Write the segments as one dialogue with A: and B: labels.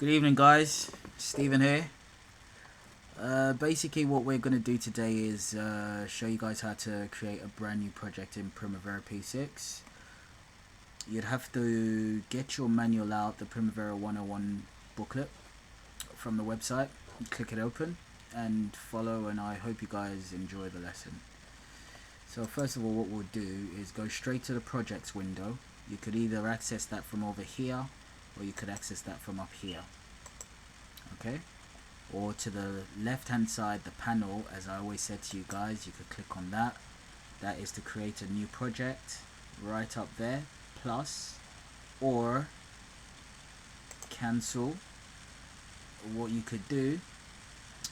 A: Good evening, guys. Steven here. Basically what we're going to do today is show you guys how to create a brand new project in Primavera P6. You'd have to get your manual out, the Primavera 101 booklet from the website, click it open and follow, and I hope you guys enjoy the lesson. So first of all, what we'll do is go straight to the projects window. You could either access that from over here or you could access that from up here. Okay, or to the left hand side, the panel, as I always said to you guys, you could click on that. That is to create a new project right up there, plus, or cancel. What you could do,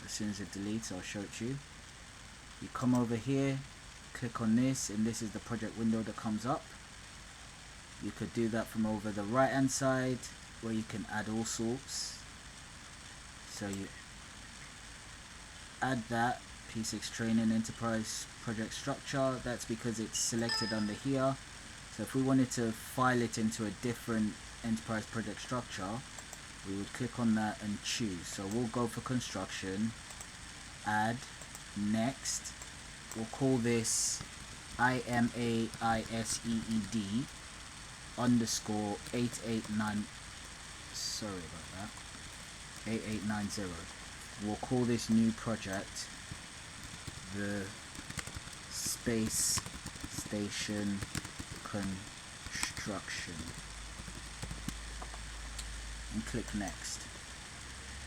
A: as soon as it deletes, I'll show it to you. You come over here, click on this, and this is the project window that comes up. You could do that from over the right hand side, where you can add all sorts. So you add that P6 training enterprise project structure. That's because it's selected under here. So if we wanted to file it into a different enterprise project structure, we would click on that and choose. So we'll go for construction, add, next. We'll call this IMAISEED underscore 889. Sorry about that. 8890. We'll call this new project the Space Station Construction, and click next.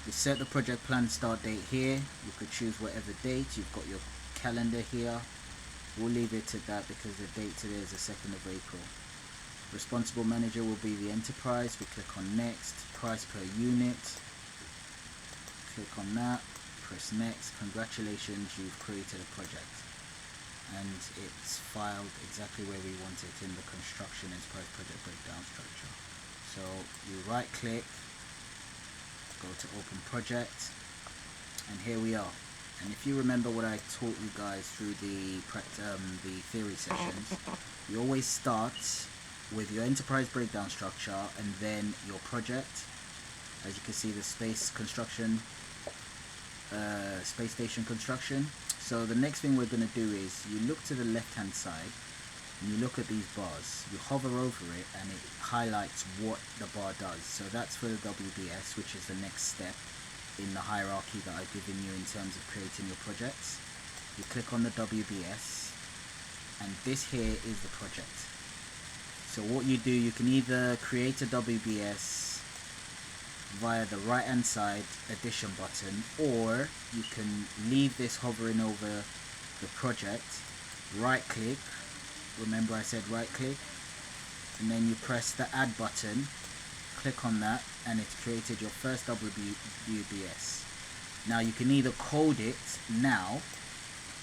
A: You set the project plan start date here. You could choose whatever date. You've got your calendar here. We'll leave it at that because the date today is the 2nd of April. Responsible manager will be the enterprise. We click on next. Price per unit. Click on that, press next. Congratulations, you've created a project, and it's filed exactly where we want it in the construction enterprise project breakdown structure. So you right click, go to open project, and here we are. And if you remember what I taught you guys through the theory sessions, you always start with your enterprise breakdown structure and then your project. As you can see, the space station construction. So the next thing we're going to do is you look to the left hand side and you look at these bars. You hover over it and it highlights what the bar does. So that's for the WBS, which is the next step in the hierarchy that I've given you in terms of creating your projects. You click on the WBS and this here is the project. So what you do, you can either create a WBS via the right hand side addition button, or you can leave this hovering over the project, right click, remember I said right click, and then you press the add button, click on that, and it's created your first WBS. Now you can either code it now.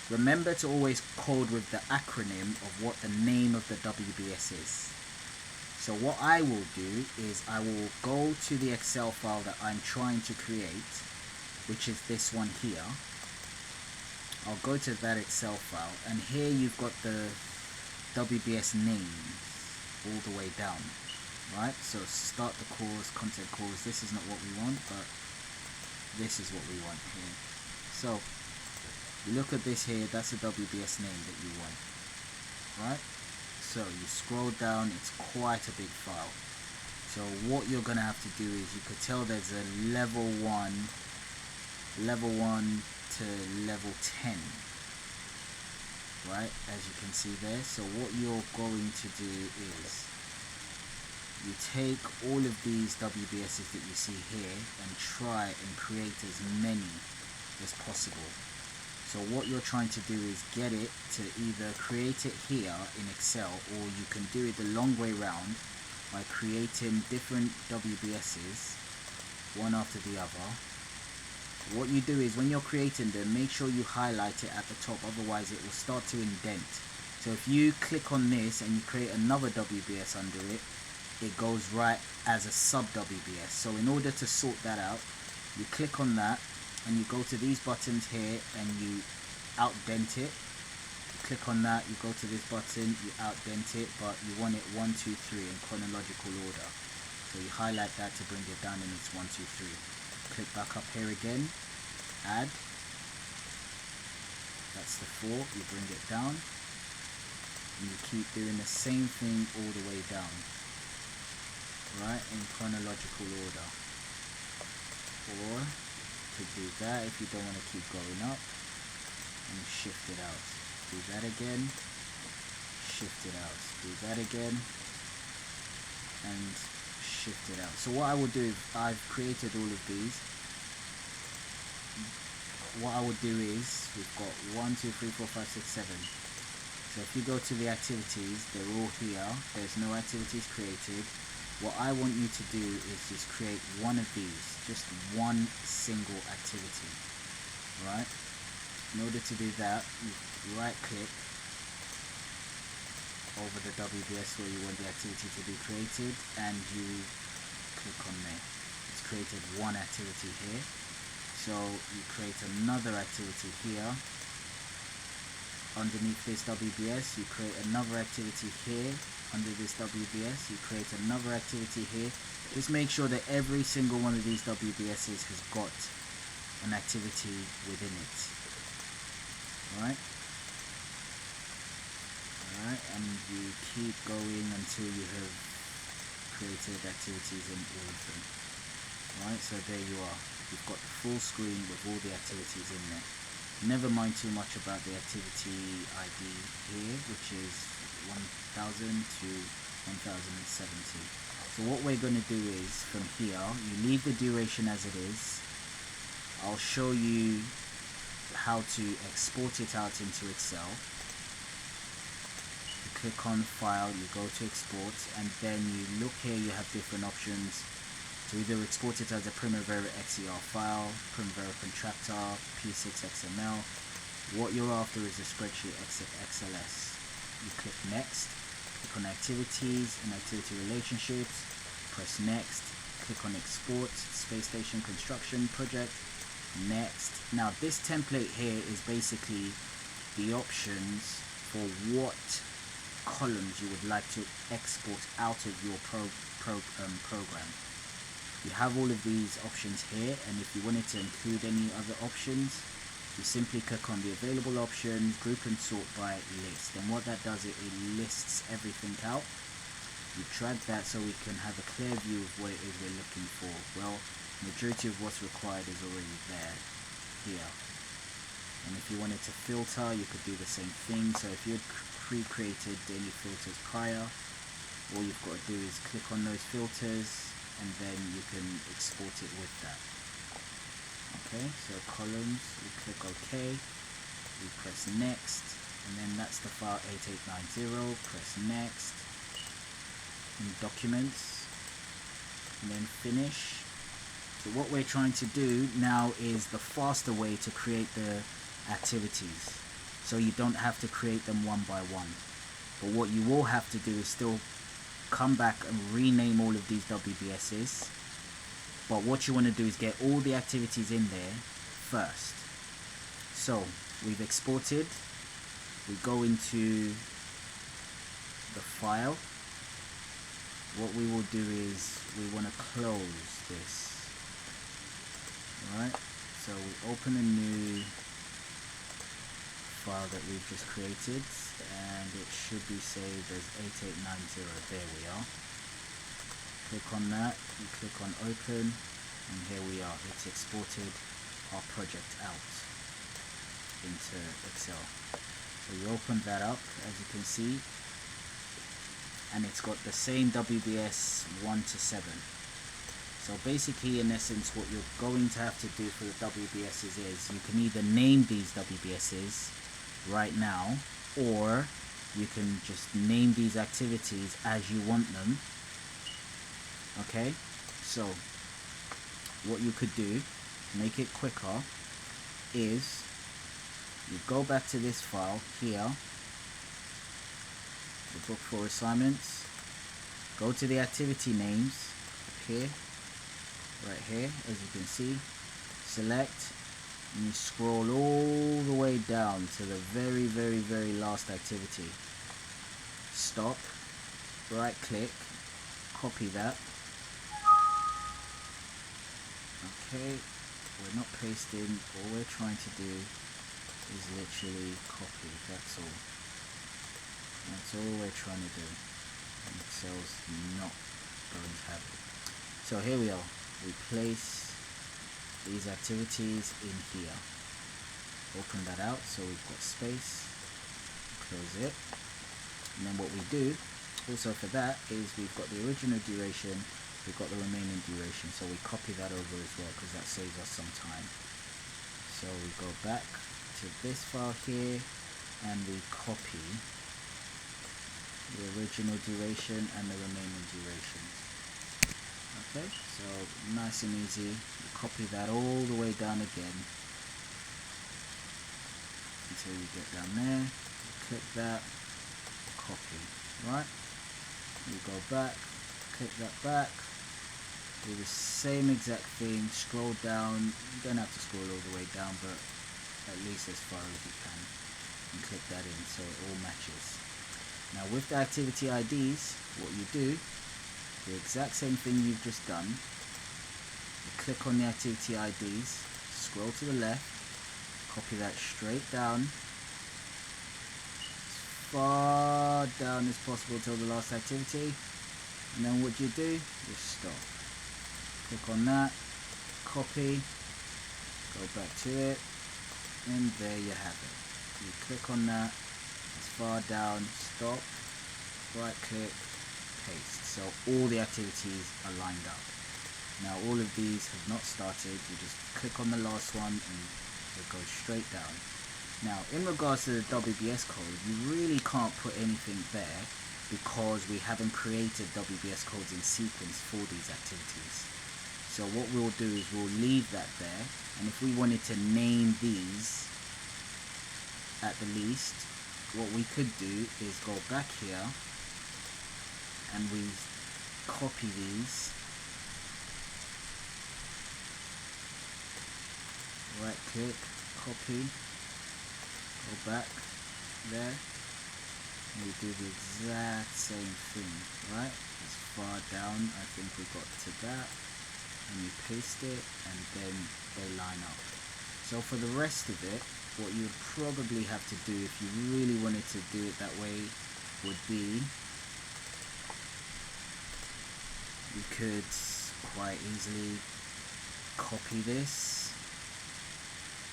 A: Remember to always code with the acronym of what the name of the WBS is. So what I will do is I will go to the Excel file that I'm trying to create, which is this one here. I'll go to that Excel file, and here you've got the WBS name all the way down, right? So start the course, content course. This is not what we want, but this is what we want here. So you look at this here, that's the WBS name that you want, right? So you scroll down, it's quite a big file. So what you're going to have to do is, you could tell there's a level 1 to level 10, right, as you can see there. So what you're going to do is you take all of these WBSs that you see here and try and create as many as possible. So what you're trying to do is get it to either create it here in Excel, or you can do it the long way round by creating different WBSs one after the other. What you do is, when you're creating them, make sure you highlight it at the top, otherwise it will start to indent. So if you click on this and you create another WBS under it, it goes right as a sub WBS. So in order to sort that out, you click on that and you go to these buttons here and you outdent it. You click on that, you go to this button, you outdent it, but you want it 1, 2, 3 in chronological order. So So you highlight that to bring it down, and it's 1, 2, 3. Click back up here again, add, that's the 4, you bring it down, and you keep doing the same thing all the way down, right, in chronological order. Or you could do that if you don't want to keep going up, and shift it out. Do that again, shift it out, do that again, and shift it out. So what I would do, I've created all of these. What I would do is, we've got 1, 2, 3, 4, 5, 6, 7. So if you go to the activities, they're all here. There's no activities created. What I want you to do is just create one of these, just one single activity, right? In order to do that, you right click over the WBS where you want the activity to be created, and you click on there. It's created one activity here. So you create another activity here. Underneath this WBS, you create another activity here. Under this WBS, you create another activity here. Just make sure that every single one of these WBSs has got an activity within it. Alright? Alright, and you keep going until you have created activities in all of them. Alright, so there you are. You've got the full screen with all the activities in there. Never mind too much about the activity ID here, which is 1000 to 1070. So what we're going to do is, from here, you leave the duration as it is. I'll show you how to export it out into Excel. You click on File, you go to Export, and then you look here, you have different options to either export it as a Primavera XER file, Primavera Contractor, P6 XML. What you're after is a spreadsheet XLS. You click Next, click on Activities and Activity Relationships, press Next, click on Export, Space Station Construction Project, Next. Now this template here is basically the options for what columns you would like to export out of your program. You have all of these options here, and if you wanted to include any other options, you simply click on the available options, group and sort by list, and what that does, it lists everything out. You drag that so we can have a clear view of what it is we're looking for. Well, majority of what's required is already there here, and if you wanted to filter, you could do the same thing. So if you had pre-created any filters prior, all you've got to do is click on those filters, and then you can export it with that. Okay, so columns, we click OK, we press Next, and then that's the file 8890, press Next, in Documents, and then Finish. So what we're trying to do now is the faster way to create the activities, so you don't have to create them one by one. But what you will have to do is still come back and rename all of these WBSs, but what you want to do is get all the activities in there first. So we've exported, we go into the file. What we will do is we want to close this. Alright, so we open a new file that we've just created, and it should be saved as 8890. There we are. Click on that, you click on Open, and here we are. It's exported our project out into Excel. So you open that up, as you can see, and it's got the same WBS 1 to 7. So basically, in essence, what you're going to have to do for the WBSs is you can either name these WBSs right now, or you can just name these activities as you want them. Okay, so what you could do to make it quicker is you go back to this file here, the book for assignments, go to the activity names here, right here, as you can see, select, and you scroll all the way down to the very last activity. Stop, right click, copy that, Okay, we're not pasting, all we're trying to do is literally copy, that's all. That's all we're trying to do. And Excel's not going to have it. So here we are, we place these activities in here. Open that out so we've got space, close it, and then what we do also for that is we've got the original duration, we've got the remaining duration, so we copy that over as well because that saves us some time. So we go back to this file here and we copy the original duration and the remaining duration. Okay, so nice and easy. You copy that all the way down again until you get down there. You click that, copy, right? You go back, click that back, do the same exact thing, scroll down. You don't have to scroll all the way down, but at least as far as you can, and click that in so it all matches. Now with the activity IDs, what you do, the exact same thing you've just done, you click on the activity IDs, scroll to the left, copy that straight down, as far down as possible till the last activity, and then what you do, you stop. Click on that, copy, go back to it, and there you have it. You click on that, as far down, stop, right click, paste. So all the activities are lined up. Now all of these have not started, you just click on the last one and it goes straight down. Now in regards to the WBS code, you really can't put anything there because we haven't created WBS codes in sequence for these activities. So what we'll do is we'll leave that there, and if we wanted to name these at the least, what we could do is go back here and we copy these, right click, copy, go back there, and we do the exact same thing, right? As far down, I think we got to that, and you paste it, and then they line up. So for the rest of it, what you would probably have to do if you really wanted to do it that way would be, you could quite easily copy this.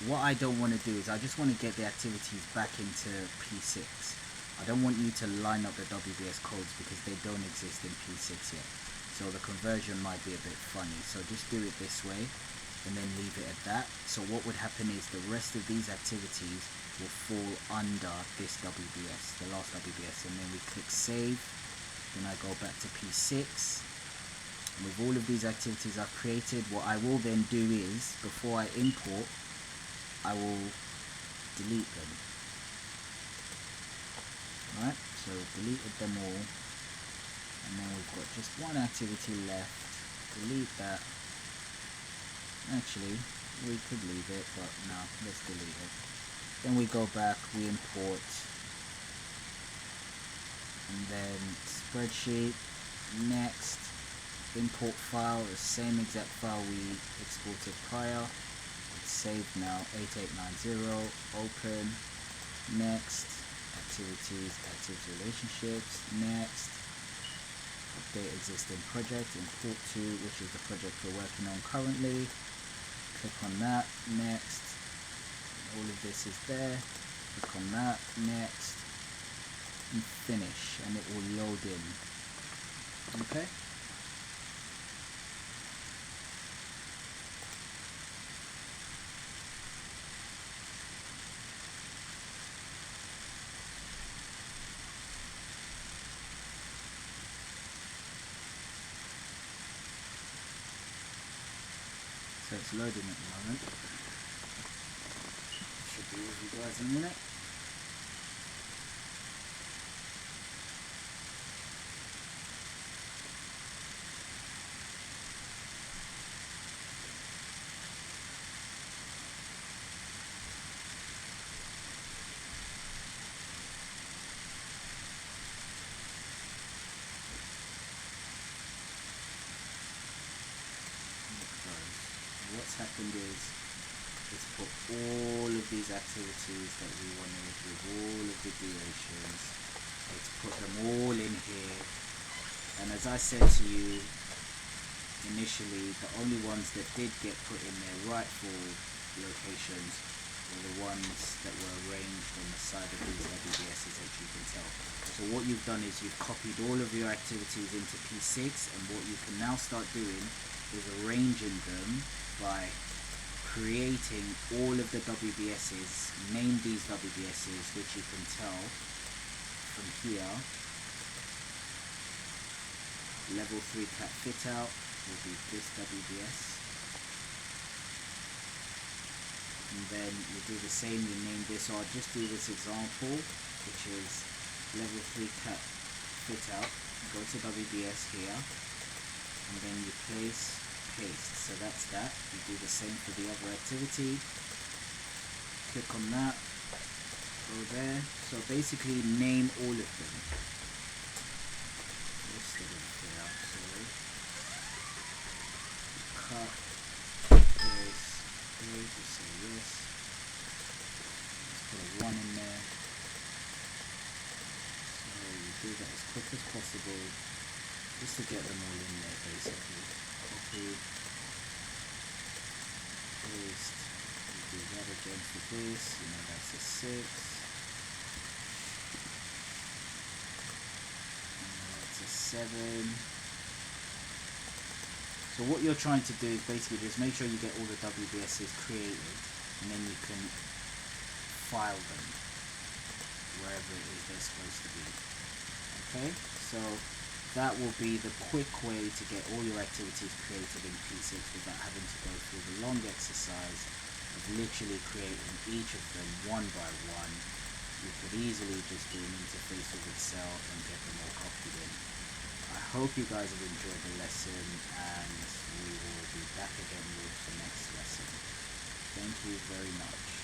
A: What I don't want to do is I just want to get the activities back into P6. I don't want you to line up the WBS codes because they don't exist in P6 yet. So the conversion might be a bit funny. So just do it this way and then leave it at that. So what would happen is the rest of these activities will fall under this WBS, the last WBS, and then we click save. Then I go back to P6. With all of these activities I've created, what I will then do is, before I import, I will delete them. Right, so deleted them all, and then we've got just one activity left. Delete that. Actually, we could leave it, but no, let's delete it. Then we go back, we import, and then spreadsheet, next, import file, the same exact file we exported prior. It's saved now, 8890, open, next, activities, activity relationships, next, update existing project, import to, which is the project we're working on currently. Click on that, next, all of this is there, click on that, next, and finish, and it will load in. Okay? So it's loading at the moment. Should be with you guys in a minute. what's happened is it's put all of these activities that we wanted with all of the durations, it's put them all in here. And as I said to you initially, the only ones that did get put in their rightful locations were the ones that were arranged on the side of these WBSs, as you can tell. So what you've done is you've copied all of your activities into P6, and what you can now start doing is arranging them by creating all of the WBSs, name these WBSs, which you can tell from here. Level 3 cat fit out will be this WBS, and then you do the same, you name this. So I'll just do this example, which is level 3 cat fit out. Go to WBS here, and then you place paste. So that's that. You do the same for the other activity. Click on that, go there. So basically name all of them. Cut, paste, just say yes. Let's put a 1 in there. So you do that as quick as possible, just to get them all in there basically. Copy, paste, you do that again for this, that's a 6. And that's a 7. So what you're trying to do is basically just make sure you get all the WBSs created, and then you can file them wherever it is they're supposed to be. Okay, so that will be the quick way to get all your activities created in P6 without having to go through the long exercise of literally creating each of them one by one. You could easily just do an interface with Excel and get them all copied in. I hope you guys have enjoyed the lesson, and we will be back again with the next lesson. Thank you very much.